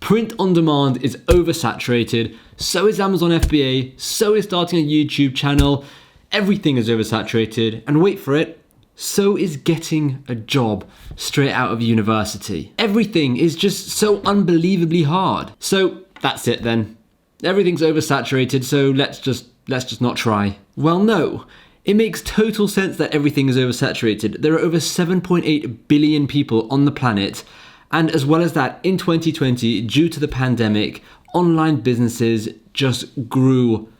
Print on demand is oversaturated, so is Amazon FBA, so is starting a YouTube channel. Everything is oversaturated, and wait for it, so is getting a job straight out of university. Everything is just so unbelievably hard. So that's it then. Everything's oversaturated, so let's just not try. Well, no. It makes total sense that everything is oversaturated. There are over 7.8 billion people on the planet, and as well as that, in 2020, due to the pandemic, online businesses just grew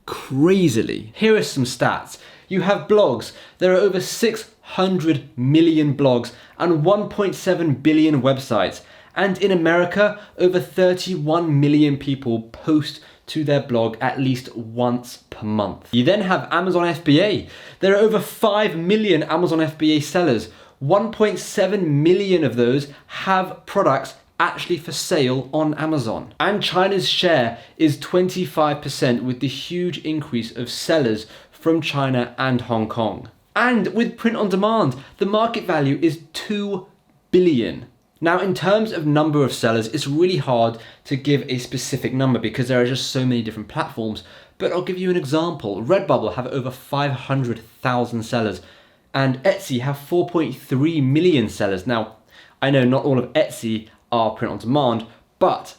crazily. Here are some stats. You have blogs. There are over 600 million blogs and 1.7 billion websites. And in America, over 31 million people post to their blog at least once per month. You then have Amazon FBA. There are over 5 million Amazon FBA sellers. 1.7 million of those have products actually for sale on Amazon. And China's share is 25% with the huge increase of sellers from China and Hong Kong. And with print on demand, the market value is 2 billion. Now, in terms of number of sellers, it's really hard to give a specific number because there are just so many different platforms. But I'll give you an example. Redbubble have over 500,000 sellers, and Etsy have 4.3 million sellers. Now, I know not all of Etsy are print on demand, but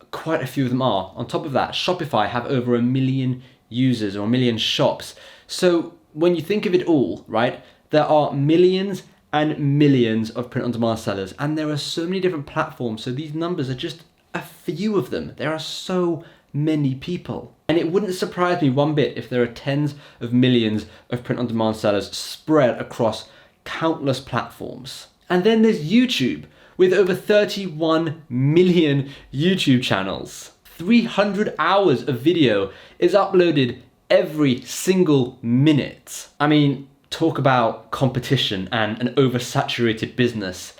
quite a few of them are. On top of that, Shopify have over 1 million users or 1 million shops. So when you think of it all, right, there are millions and millions of print on demand sellers, and there are so many different platforms, so these numbers are just a few of them. There are so many people. And it wouldn't surprise me one bit if there are tens of millions of print on demand sellers spread across countless platforms. And then there's YouTube with over 31 million YouTube channels. 300 hours of video is uploaded every single minute. I mean, talk about competition and an oversaturated business.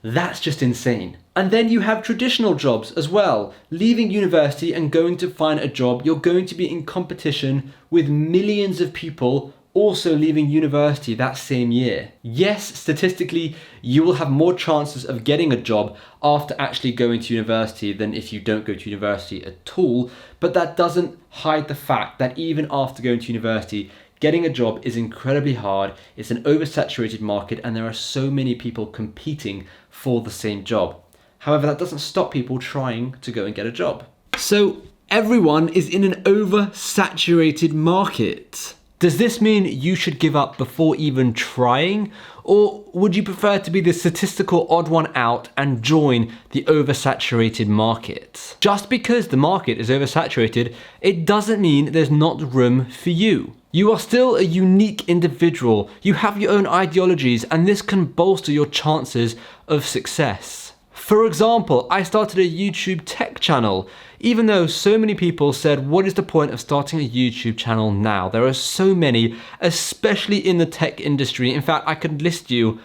That's just insane. And then you have traditional jobs as well. Leaving university and going to find a job, you're going to be in competition with millions of people also leaving university that same year. Yes, statistically, you will have more chances of getting a job after actually going to university than if you don't go to university at all, but that doesn't hide the fact that even after going to university, getting a job is incredibly hard. It's an oversaturated market and there are so many people competing for the same job. However, that doesn't stop people trying to go and get a job. So everyone is in an oversaturated market. Does this mean you should give up before even trying? Or would you prefer to be the statistical odd one out and join the oversaturated market? Just because the market is oversaturated, it doesn't mean there's not room for you. You are still a unique individual. You have your own ideologies, and this can bolster your chances of success. For example, I started a YouTube tech channel. Even though so many people said, what is the point of starting a YouTube channel now? There are so many, especially in the tech industry. In fact, I could list you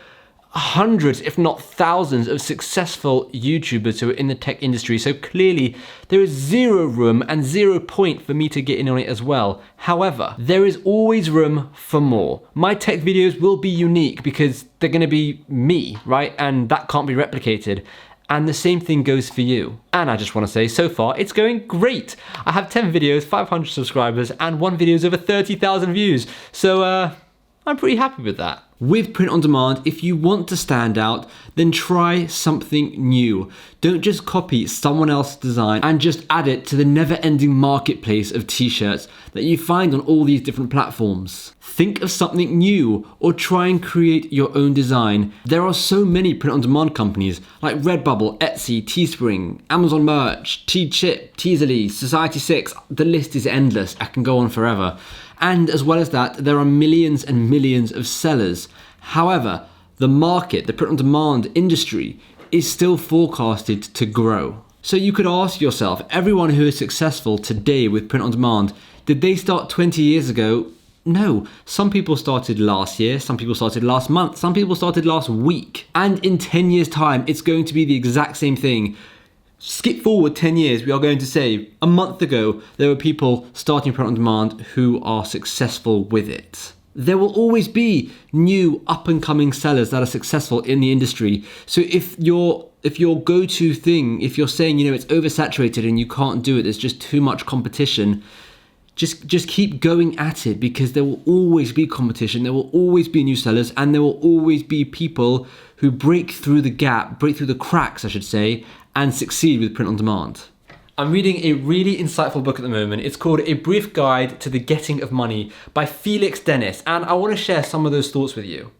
hundreds, if not thousands, of successful YouTubers who are in the tech industry. So clearly, there is zero room and 0 point for me to get in on it as well. However, there is always room for more. My tech videos will be unique because they're going to be me, right? And that can't be replicated. And the same thing goes for you. And I just want to say, so far, it's going great. I have 10 videos, 500 subscribers, and one video is over 30,000 views. So I'm pretty happy with that. With print on demand, if you want to stand out, then try something new. Don't just copy someone else's design and just add it to the never-ending marketplace of t-shirts that you find on all these different platforms. Think of something new or try and create your own design. There are so many print on demand companies like Redbubble, Etsy, Teespring, Amazon Merch, Teechip, Teasely, Society6. The list is endless. I can go on forever. And as well as that, there are millions and millions of sellers. However, the market, the print on demand industry, is still forecasted to grow. So you could ask yourself, everyone who is successful today with print on demand, did they start 20 years ago? No. Some people started last year, some people started last month, some people started last week. And in 10 years' time, it's going to be the exact same thing. Skip forward 10 years, we are going to say a month ago, there were people starting print on demand who are successful with it. There will always be new up and coming sellers that are successful in the industry. So if you're if your go-to thing, if you're saying, it's oversaturated and you can't do it, there's just too much competition, just keep going at it, because there will always be competition, there will always be new sellers, and there will always be people who break through the cracks, I should say, and succeed with print on demand. I'm reading a really insightful book at the moment. It's called A Brief Guide to the Getting of Money by Felix Dennis, and I want to share some of those thoughts with you.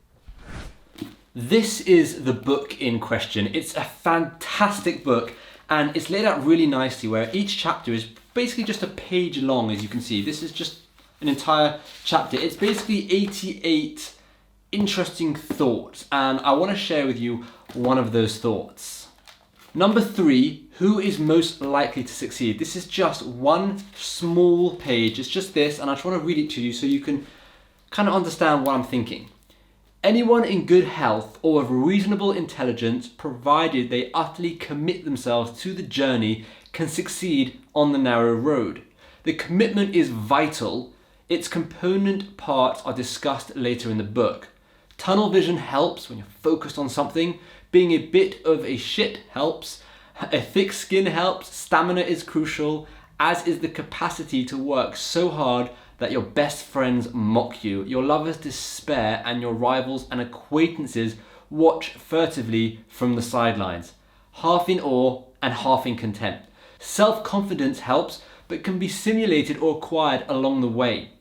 This is the book in question. It's a fantastic book, and it's laid out really nicely, where each chapter is basically just a page long, as you can see. This is just an entire chapter. It's basically 88 interesting thoughts, and I want to share with you one of those thoughts. Number 3, who is most likely to succeed? This is just one small page. It's just this, and I just want to read it to you so you can kind of understand what I'm thinking. Anyone in good health or of reasonable intelligence, provided they utterly commit themselves to the journey, can succeed on the narrow road. The commitment is vital. Its component parts are discussed later in the book. Tunnel vision helps when you're focused on something. Being a bit of a shit helps. A thick skin helps. Stamina is crucial, as is the capacity to work so hard that your best friends mock you, your lovers despair, and your rivals and acquaintances watch furtively from the sidelines, half in awe and half in contempt. Self-confidence helps, but can be simulated or acquired along the way.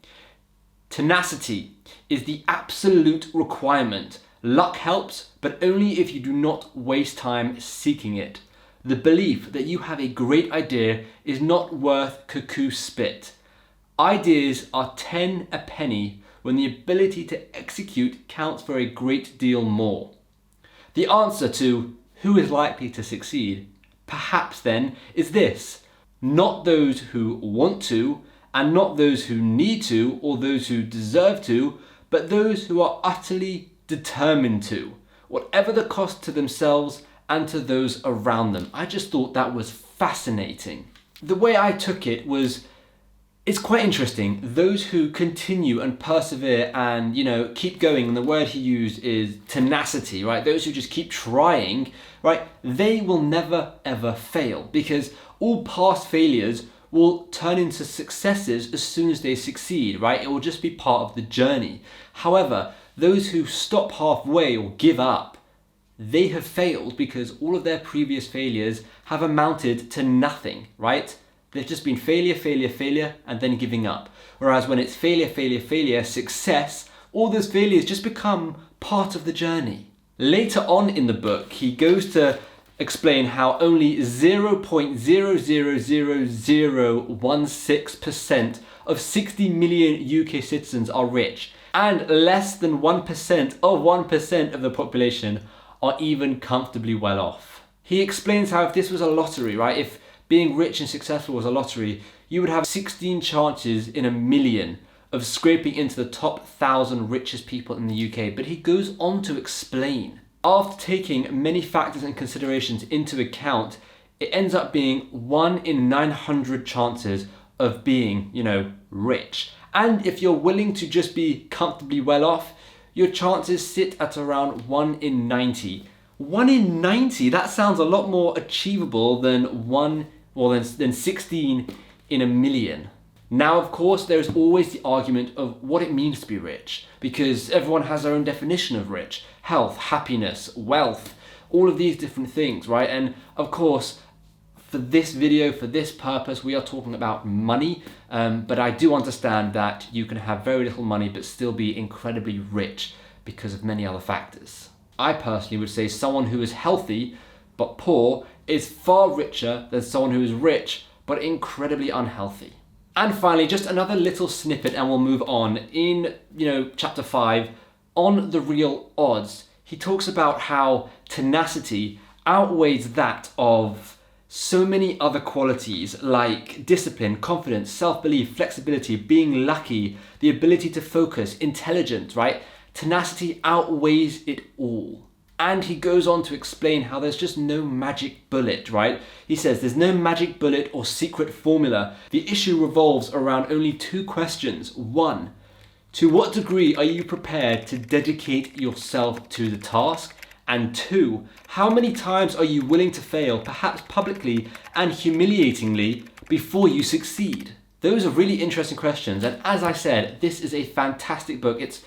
Tenacity is the absolute requirement. Luck helps, but only if you do not waste time seeking it. The belief that you have a great idea is not worth cuckoo spit. Ideas are 10 a penny when the ability to execute counts for a great deal more. The answer to who is likely to succeed, perhaps then, is this: not those who want to, and not those who need to or those who deserve to, but those who are utterly determined to, whatever the cost to themselves and to those around them. I just thought that was fascinating. The way I took it was, it's quite interesting. Those who continue and persevere and, keep going, and the word he used is tenacity, right? Those who just keep trying, right? They will never ever fail, because all past failures will turn into successes as soon as they succeed, right? It will just be part of the journey. However, those who stop halfway or give up, they have failed, because all of their previous failures have amounted to nothing, right? They've just been failure, failure, failure, and then giving up. Whereas when it's failure, failure, failure, success, all those failures just become part of the journey. Later on in the book, he goes to explain how only 0.000016% of 60 million UK citizens are rich, and less than 1% of the population are even comfortably well off. He explains how if this was a lottery, right? If being rich and successful was a lottery, you would have 16 chances in a million of scraping into the top 1,000 richest people in the UK. But he goes on to explain, after taking many factors and considerations into account, it ends up being 1 in 900 chances of being, rich. And if you're willing to just be comfortably well off, your chances sit at around 1 in 90. 1 in 90, that sounds a lot more achievable than 16 in a million. Now, of course, there's always the argument of what it means to be rich, because everyone has their own definition of rich. Health, happiness, wealth, all of these different things, right? And of course, for this video, for this purpose, we are talking about money, but I do understand that you can have very little money but still be incredibly rich because of many other factors. I personally would say someone who is healthy but poor is far richer than someone who is rich but incredibly unhealthy. And finally, just another little snippet and we'll move on. In, chapter 5, on the real odds, he talks about how tenacity outweighs that of so many other qualities like discipline, confidence, self-belief, flexibility, being lucky, the ability to focus, intelligence, right? Tenacity outweighs it all. And he goes on to explain how there's just no magic bullet, right? He says there's no magic bullet or secret formula. The issue revolves around only 2 questions. 1, to what degree are you prepared to dedicate yourself to the task? And 2, how many times are you willing to fail, perhaps publicly and humiliatingly, before you succeed? Those are really interesting questions. And as I said, this is a fantastic book. It's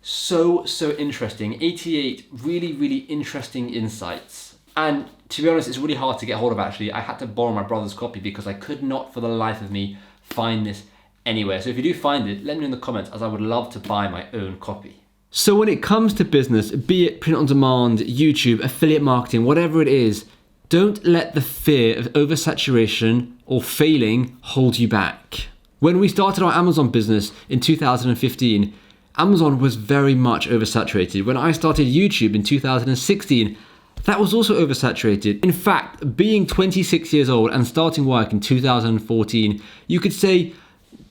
so interesting. 88 really interesting insights. And to be honest, it's really hard to get hold of actually. I had to borrow my brother's copy because I could not for the life of me find this anywhere. So if you do find it, let me know in the comments, as I would love to buy my own copy. So when it comes to business, be it print on demand, YouTube, affiliate marketing, whatever it is, don't let the fear of oversaturation or failing hold you back. When we started our Amazon business in 2015, Amazon was very much oversaturated. When I started YouTube in 2016, that was also oversaturated. In fact, being 26 years old and starting work in 2014, you could say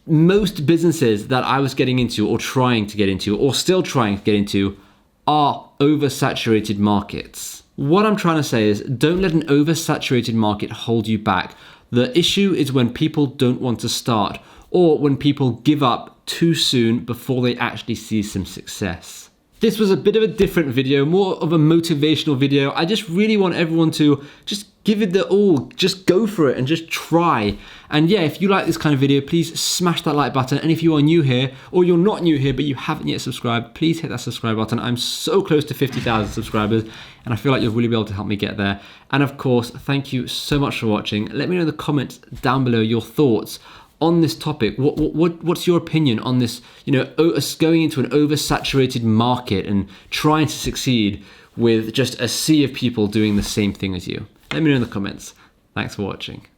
most businesses that I was getting into or trying to get into or still trying to get into are oversaturated markets. What I'm trying to say is don't let an oversaturated market hold you back. The issue is when people don't want to start or when people give up too soon before they actually see some success. This was a bit of a different video, more of a motivational video. I just really want everyone to just give it the all, just go for it and just try. And yeah, if you like this kind of video, please smash that like button. And if you are new here or you're not new here, but you haven't yet subscribed, please hit that subscribe button. I'm so close to 50,000 subscribers and I feel like you'll really be able to help me get there. And of course, thank you so much for watching. Let me know in the comments down below your thoughts on this topic. What's your opinion on this, going into an oversaturated market and trying to succeed with just a sea of people doing the same thing as you? Let me know in the comments. Thanks for watching.